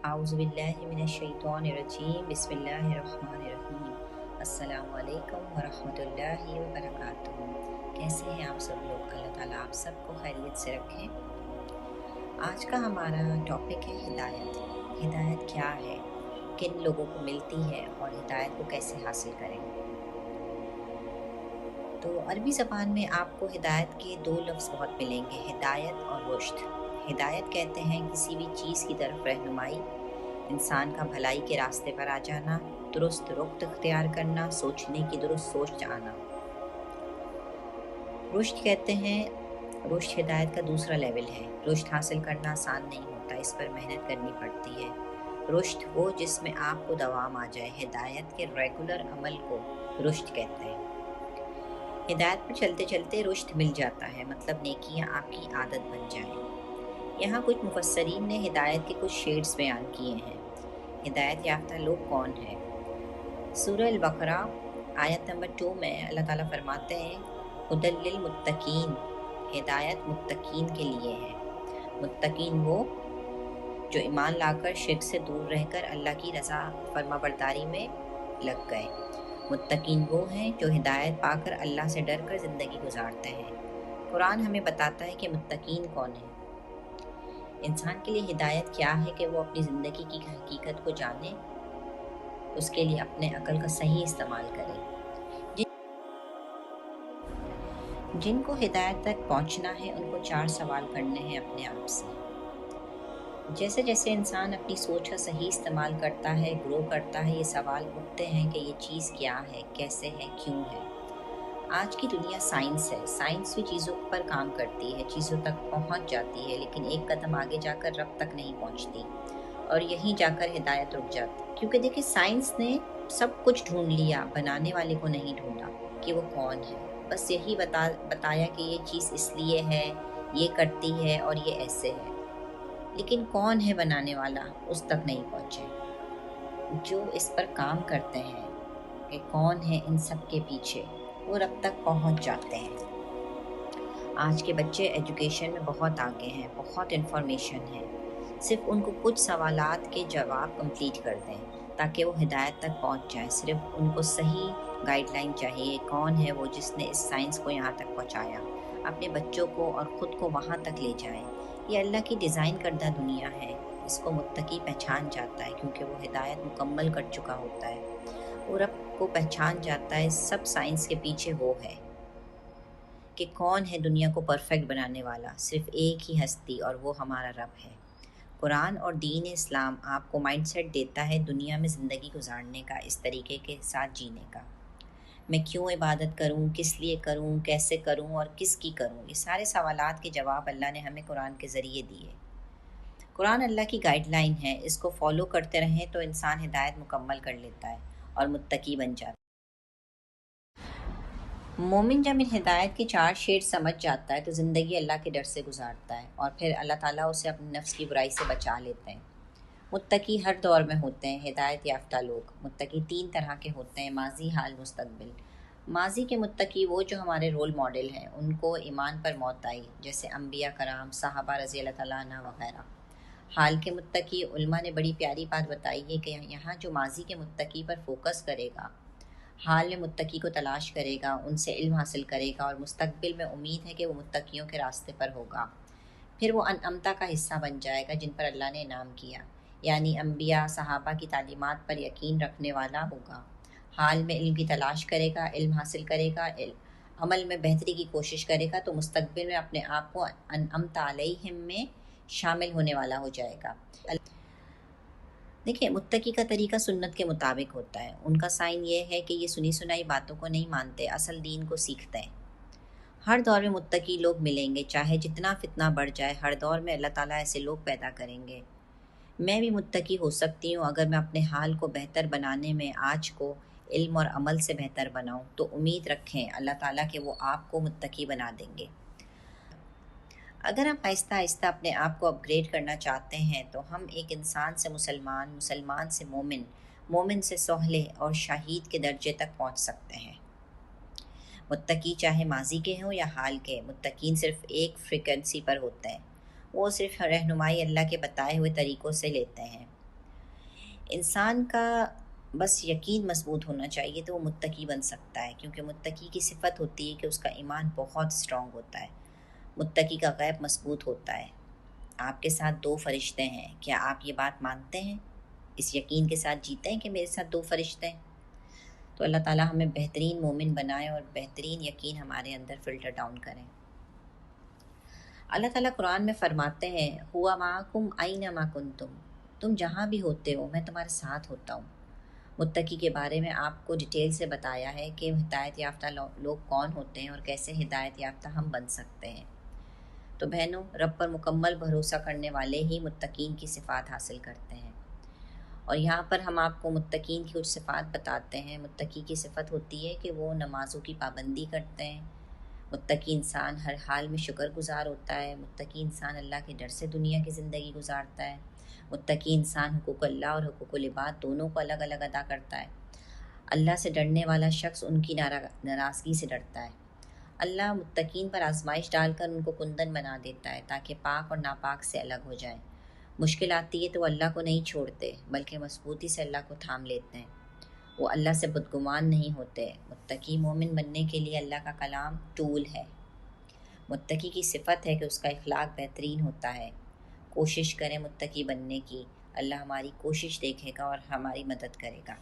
اعوذ باللہ من الشیطان الرجیم بسم اللہ الرحمن الرحیم السلام علیکم ورحمۃ اللہ وبرکاتہ۔ کیسے ہیں آپ سب لوگ؟ اللہ تعالیٰ آپ سب کو خیریت سے رکھیں۔ آج کا ہمارا ٹاپک ہے ہدایت۔ ہدایت کیا ہے، کن لوگوں کو ملتی ہے اور ہدایت کو کیسے حاصل کریں۔ تو عربی زبان میں آپ کو ہدایت کے دو لفظ بہت ملیں گے، ہدایت اور رشد۔ ہدایت کہتے ہیں کسی بھی چیز کی طرف رہنمائی، انسان کا بھلائی کے راستے پر آ جانا، درست رخ اختیار کرنا، سوچنے کی درست سوچ آنا۔ رشد کہتے ہیں، رشد ہدایت کا دوسرا لیول ہے۔ رشد حاصل کرنا آسان نہیں ہوتا، اس پر محنت کرنی پڑتی ہے۔ رشد وہ جس میں آپ کو دوام آ جائے، ہدایت کے ریگولر عمل کو رشد کہتے ہیں۔ ہدایت پر چلتے چلتے رشد مل جاتا ہے، مطلب نیکیاں آپ کی عادت بن جائیں۔ یہاں کچھ مفسرین نے ہدایت کے کچھ شیڈز بیان کیے ہیں۔ ہدایت یافتہ لوگ کون ہیں؟ سورہ البقرہ آیت نمبر 2 میں اللہ تعالیٰ فرماتے ہیں ہدی للمتقین، ہدایت متقین کے لیے ہے۔ متقین وہ جو ایمان لا کر شرک سے دور رہ کر اللہ کی رضا فرما برداری میں لگ گئے۔ متقین وہ ہیں جو ہدایت پا کر اللہ سے ڈر کر زندگی گزارتے ہیں۔ قرآن ہمیں بتاتا ہے کہ متقین کون ہیں۔ انسان کے لیے ہدایت کیا ہے کہ وہ اپنی زندگی کی حقیقت کو جانے، اس کے لیے اپنے عقل کا صحیح استعمال کرے۔ جن کو ہدایت تک پہنچنا ہے ان کو 4 سوال کرنے ہیں اپنے آپ سے۔ جیسے جیسے انسان اپنی سوچ کا صحیح استعمال کرتا ہے، گرو کرتا ہے، یہ سوال اٹھتے ہیں کہ یہ چیز کیا ہے، کیسے ہے، کیوں ہے۔ آج کی دنیا سائنس ہے، سائنس بھی چیزوں پر کام کرتی ہے، چیزوں تک پہنچ جاتی ہے، لیکن ایک قدم آگے جا کر رب تک نہیں پہنچتی، اور یہیں جا کر ہدایت رک جاتی۔ کیونکہ دیکھیں سائنس نے سب کچھ ڈھونڈ لیا، بنانے والے کو نہیں ڈھونڈا کہ وہ کون ہے۔ بس یہی بتایا کہ یہ چیز اس لیے ہے، یہ کرتی ہے اور یہ ایسے ہے، لیکن کون ہے بنانے والا اس تک نہیں پہنچے۔ جو اس پر کام کرتے ہیں کہ کون ہے ان سب کے پیچھے، وہ رب تک پہنچ جاتے ہیں۔ آج کے بچے ایجوکیشن میں بہت آگے ہیں، بہت انفارمیشن ہے، صرف ان کو کچھ سوالات کے جواب کمپلیٹ کر دیں تاکہ وہ ہدایت تک پہنچ جائیں۔ صرف ان کو صحیح گائیڈ لائن چاہیے، کون ہے وہ جس نے اس سائنس کو یہاں تک پہنچایا، اپنے بچوں کو اور خود کو وہاں تک لے جائیں۔ یہ اللہ کی ڈیزائن کردہ دنیا ہے، اس کو متقی پہچان جاتا ہے کیونکہ وہ ہدایت مکمل کر چکا ہوتا ہے۔ وہ رب کو پہچان جاتا ہے، سب سائنس کے پیچھے وہ ہے کہ کون ہے دنیا کو پرفیکٹ بنانے والا۔ صرف ایک ہی ہستی اور وہ ہمارا رب ہے۔ قرآن اور دین اسلام آپ کو مائنڈ سیٹ دیتا ہے دنیا میں زندگی گزارنے کا، اس طریقے کے ساتھ جینے کا۔ میں کیوں عبادت کروں، کس لیے کروں، کیسے کروں اور کس کی کروں، یہ سارے سوالات کے جواب اللہ نے ہمیں قرآن کے ذریعے دیے۔ قرآن اللہ کی گائیڈ لائن ہے، اس کو فالو کرتے رہیں تو انسان ہدایت مکمل کر لیتا ہے اور متقی بن جاتا ہے۔ مومن جب ان ہدایت کے 4 شیڈ سمجھ جاتا ہے تو زندگی اللہ کے ڈر سے گزارتا ہے، اور پھر اللہ تعالیٰ اسے اپنے نفس کی برائی سے بچا لیتے ہیں۔ متقی ہر دور میں ہوتے ہیں۔ ہدایت یافتہ لوگ متقی 3 طرح کے ہوتے ہیں، ماضی، حال، مستقبل۔ ماضی کے متقی وہ جو ہمارے رول ماڈل ہیں، ان کو ایمان پر موت آئی، جیسے انبیاء کرام، صحابہ رضی اللہ تعالیٰ عنہ وغیرہ۔ حال کے متقی، علماء نے بڑی پیاری بات بتائی ہے کہ یہاں جو ماضی کے متقی پر فوکس کرے گا، حال میں متقی کو تلاش کرے گا، ان سے علم حاصل کرے گا، اور مستقبل میں امید ہے کہ وہ متقیوں کے راستے پر ہوگا، پھر وہ انعمتا کا حصہ بن جائے گا جن پر اللہ نے انعام کیا، یعنی انبیاء، صحابہ کی تعلیمات پر یقین رکھنے والا ہوگا۔ حال میں علم کی تلاش کرے گا، علم حاصل کرے گا، عمل میں بہتری کی کوشش کرے گا، تو مستقبل میں اپنے آپ کو انعمت علیہم میں شامل ہونے والا ہو جائے گا۔ دیکھیں متقی کا طریقہ سنت کے مطابق ہوتا ہے۔ ان کا سائن یہ ہے کہ یہ سنی سنائی باتوں کو نہیں مانتے، اصل دین کو سیکھتے ہیں۔ ہر دور میں متقی لوگ ملیں گے، چاہے جتنا فتنہ بڑھ جائے، ہر دور میں اللہ تعالیٰ ایسے لوگ پیدا کریں گے۔ میں بھی متقی ہو سکتی ہوں اگر میں اپنے حال کو بہتر بنانے میں آج کو علم اور عمل سے بہتر بناؤں، تو امید رکھیں اللہ تعالیٰ کہ وہ آپ کو متقی بنا دیں گے۔ اگر ہم آہستہ آہستہ اپنے آپ کو اپ گریڈ کرنا چاہتے ہیں تو ہم ایک انسان سے مسلمان، مسلمان سے مومن، مومن سے صالح اور شہید کے درجے تک پہنچ سکتے ہیں۔ متقی چاہے ماضی کے ہوں یا حال کے، متقین صرف ایک فریکوینسی پر ہوتے ہیں، وہ صرف رہنمائی اللہ کے بتائے ہوئے طریقوں سے لیتے ہیں۔ انسان کا بس یقین مضبوط ہونا چاہیے تو وہ متقی بن سکتا ہے، کیونکہ متقی کی صفت ہوتی ہے کہ اس کا ایمان بہت اسٹرانگ ہوتا ہے، متقی کا غیب مضبوط ہوتا ہے۔ آپ کے ساتھ 2 فرشتے ہیں، کیا آپ یہ بات مانتے ہیں؟ اس یقین کے ساتھ جیتے ہیں کہ میرے ساتھ 2 فرشتے ہیں؟ تو اللہ تعالیٰ ہمیں بہترین مومن بنائے اور بہترین یقین ہمارے اندر فلٹر ڈاؤن کریں۔ اللہ تعالیٰ قرآن میں فرماتے ہیں ہوا معکم اینما کنتم، تم جہاں بھی ہوتے ہو میں تمہارے ساتھ ہوتا ہوں۔ متقی کے بارے میں آپ کو ڈیٹیل سے بتایا ہے کہ ہدایت یافتہ لوگ کون ہوتے ہیں اور کیسے ہدایت یافتہ ہم بن سکتے ہیں۔ تو بہنوں، رب پر مکمل بھروسہ کرنے والے ہی متقین کی صفات حاصل کرتے ہیں، اور یہاں پر ہم آپ کو متقین کی کچھ صفات بتاتے ہیں۔ متقی کی صفت ہوتی ہے کہ وہ نمازوں کی پابندی کرتے ہیں، متقی انسان ہر حال میں شکر گزار ہوتا ہے، متقی انسان اللہ کے ڈر سے دنیا کی زندگی گزارتا ہے، متقی انسان حقوق اللہ اور حقوق العباد دونوں کو الگ الگ ادا کرتا ہے۔ اللہ سے ڈرنے والا شخص ان کی ناراضگی سے ڈرتا ہے۔ اللہ متقین پر آزمائش ڈال کر ان کو کندن بنا دیتا ہے تاکہ پاک اور ناپاک سے الگ ہو جائیں۔ مشکل آتی ہے تو اللہ کو نہیں چھوڑتے بلکہ مضبوطی سے اللہ کو تھام لیتے ہیں، وہ اللہ سے بدگمان نہیں ہوتے۔ متقی مومن بننے کے لیے اللہ کا کلام ٹول ہے۔ متقی کی صفت ہے کہ اس کا اخلاق بہترین ہوتا ہے۔ کوشش کریں متقی بننے کی، اللہ ہماری کوشش دیکھے گا اور ہماری مدد کرے گا۔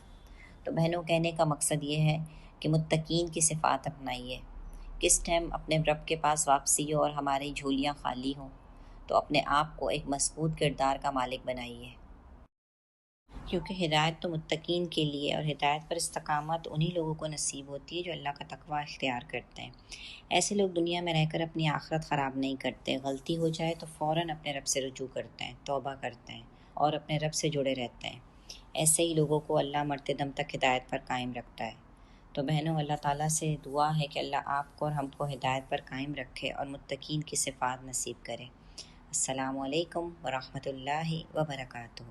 تو بہنوں، کہنے کا مقصد یہ ہے کہ متقین کی صفات اپنائیے۔ کس ٹائم اپنے رب کے پاس واپسی ہو اور ہماری جھولیاں خالی ہوں تو اپنے آپ کو ایک مضبوط کردار کا مالک بنائیے، کیونکہ ہدایت تو متقین کے لیے، اور ہدایت پر استقامت انہی لوگوں کو نصیب ہوتی ہے جو اللہ کا تقوی اختیار کرتے ہیں۔ ایسے لوگ دنیا میں رہ کر اپنی آخرت خراب نہیں کرتے، غلطی ہو جائے تو فوراً اپنے رب سے رجوع کرتے ہیں، توبہ کرتے ہیں اور اپنے رب سے جڑے رہتے ہیں۔ ایسے ہی لوگوں کو اللہ مرتے دم تک ہدایت پر قائم رکھتا ہے۔ تو بہنوں، اللہ تعالیٰ سے دعا ہے کہ اللہ آپ کو اور ہم کو ہدایت پر قائم رکھے اور متقین کی صفات نصیب کرے۔ السلام علیکم ورحمۃ اللہ وبرکاتہ۔